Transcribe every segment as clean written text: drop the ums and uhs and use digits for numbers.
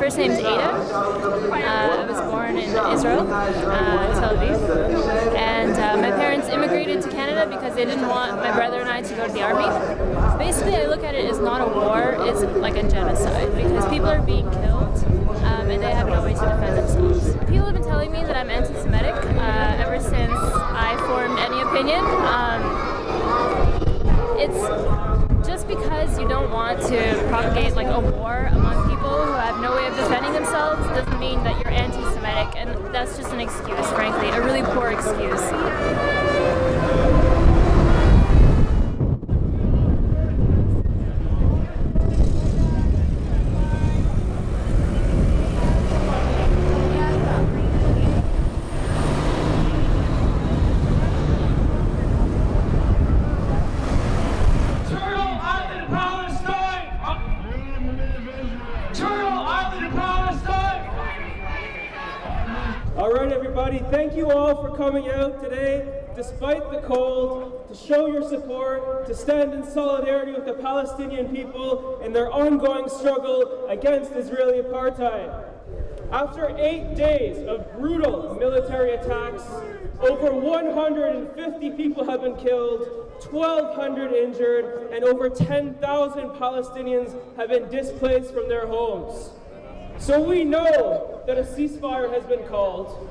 first name's Ada. I was born in Israel, Tel Aviv, and my parents immigrated to Canada because they didn't want my brother and I to go to the army. Basically, I look at it as not a war, it's like a genocide, because people are being killed and they have no way to defend themselves. People have been telling me that I'm anti-Semitic ever since I formed any opinion. It's just because you don't want to propagate like a war among people who have no way of defending themselves doesn't mean that you're anti-Semitic, and that's just an excuse, frankly, a really poor excuse. Thank you all for coming out today, despite the cold, to show your support, to stand in solidarity with the Palestinian people in their ongoing struggle against Israeli apartheid. After 8 days of brutal military attacks, over 150 people have been killed, 1,200 injured, and over 10,000 Palestinians have been displaced from their homes. So we know that a ceasefire has been called.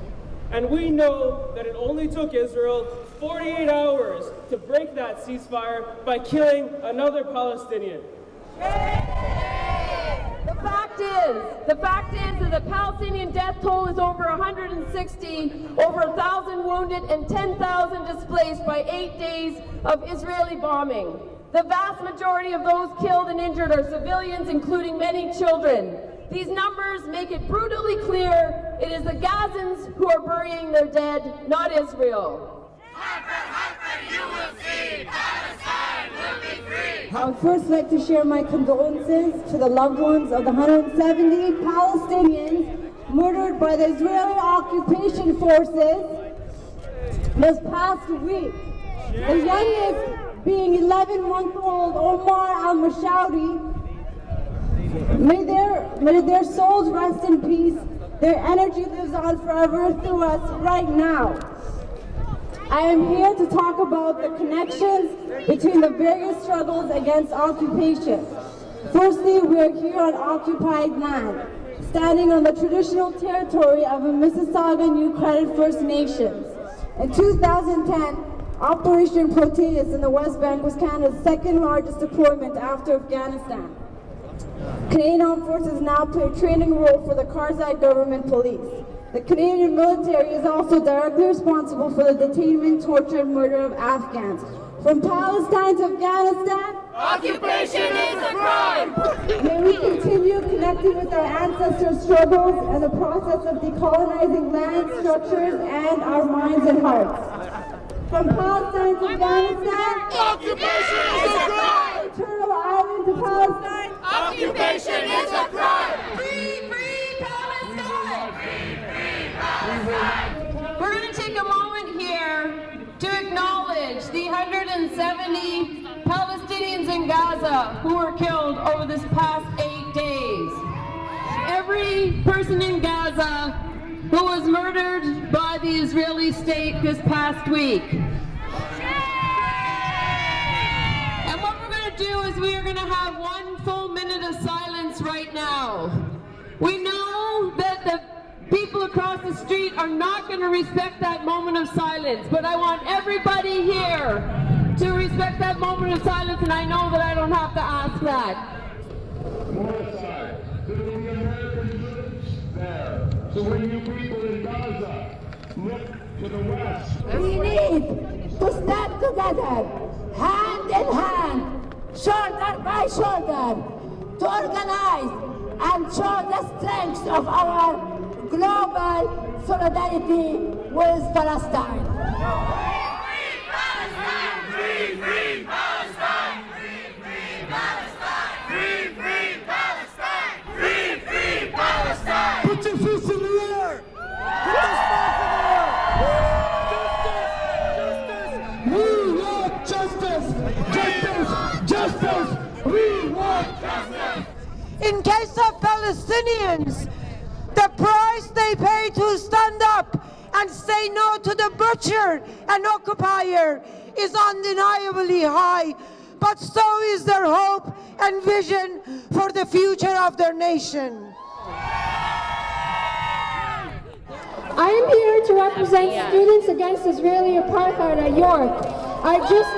And we know that it only took Israel 48 hours to break that ceasefire by killing another Palestinian. The fact is that the Palestinian death toll is over 160, over 1,000 wounded, and 10,000 displaced by 8 days of Israeli bombing. The vast majority of those killed and injured are civilians, including many children. These numbers make it brutally clear it is the Gazans who are burying their dead, not Israel. You will see, Palestine will be free. I would first like to share my condolences to the loved ones of the 170 Palestinians murdered by the Israeli occupation forces this past week. The youngest being 11-month-old Omar al-Mashauri. May their souls rest in peace. Their energy lives on forever through us right now. I am here to talk about the connections between the various struggles against occupation. Firstly, we are here on occupied land, standing on the traditional territory of the Mississauga New Credit First Nations. In 2010, Operation Proteus in the West Bank was Canada's second largest deployment after Afghanistan. Canadian Armed Forces now play a training role for the Karzai government police. The Canadian military is also directly responsible for the detainment, torture, and murder of Afghans. From Palestine to Afghanistan, occupation is a crime! May we continue connecting with our ancestors' struggles and the process of decolonizing land, structures, and our minds and hearts. From Palestine to Afghanistan, occupation is a crime! Turtle Island to Palestine, occupation is a crime! Free, free Palestine! Free, free Palestine! We're going to take a moment here to acknowledge the 170 Palestinians in Gaza who were killed over this past 8 days. Every person in Gaza who was murdered by the Israeli state this past week. And what we're going to do is we are going to have 1 full minute of silence right now. We know that the people across the street are not going to respect that moment of silence, but I want everybody here to respect that moment of silence, and I know that I don't have to ask that. North side, to the American troops there. So when you people in Gaza look to the west, we need to stand together, hand in hand, shoulder by shoulder, to organize and show the strength of our global solidarity with Palestine. Free Palestine! Free, free Palestine! Free, free Palestine! Free, free Palestine! Free, free Palestine! Put your fists in the air! Put those flags in the air! Justice! Justice! We want justice! Justice! Justice! We want justice! In case of Palestinians, the price they pay to stand up and say no to the butcher and occupier is undeniably high, but so is their hope and vision for the future of their nation. I am here to represent Students Against Israeli Apartheid at York. I'd just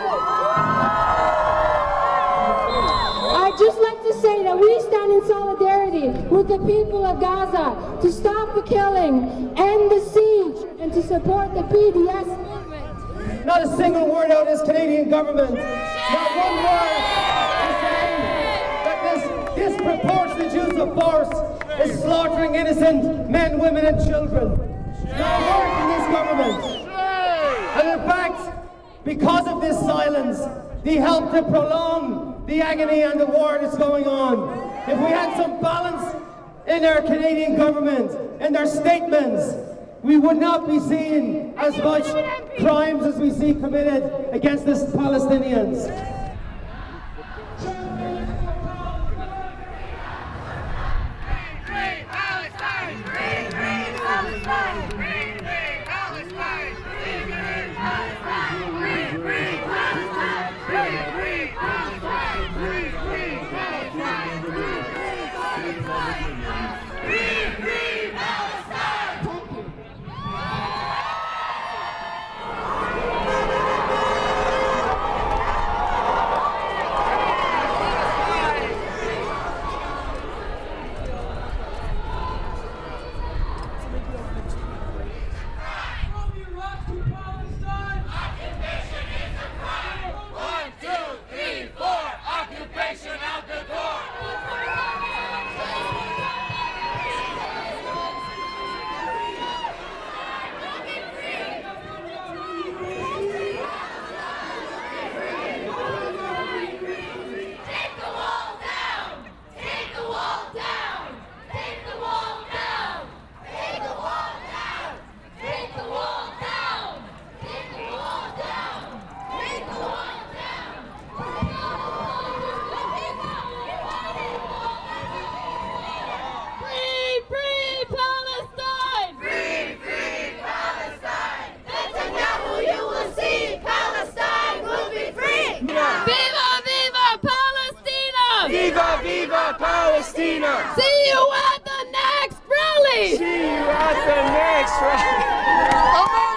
like to say that we stand in solidarity with the people of Gaza to stop the killing, end the siege, and to support the BDS movement. Not a single word out of this Canadian government. Not one word is saying that this disproportionate use of force is slaughtering innocent men, women, and children. Not a word from this government. And in fact, because of this silence, they help to prolong the agony and the war that's going on. If we had some balance in our Canadian government and their statements, we would not be seeing as much crimes as we see committed against the Palestinians. Viva, viva Palestina! See you at the next rally! See you at the next rally!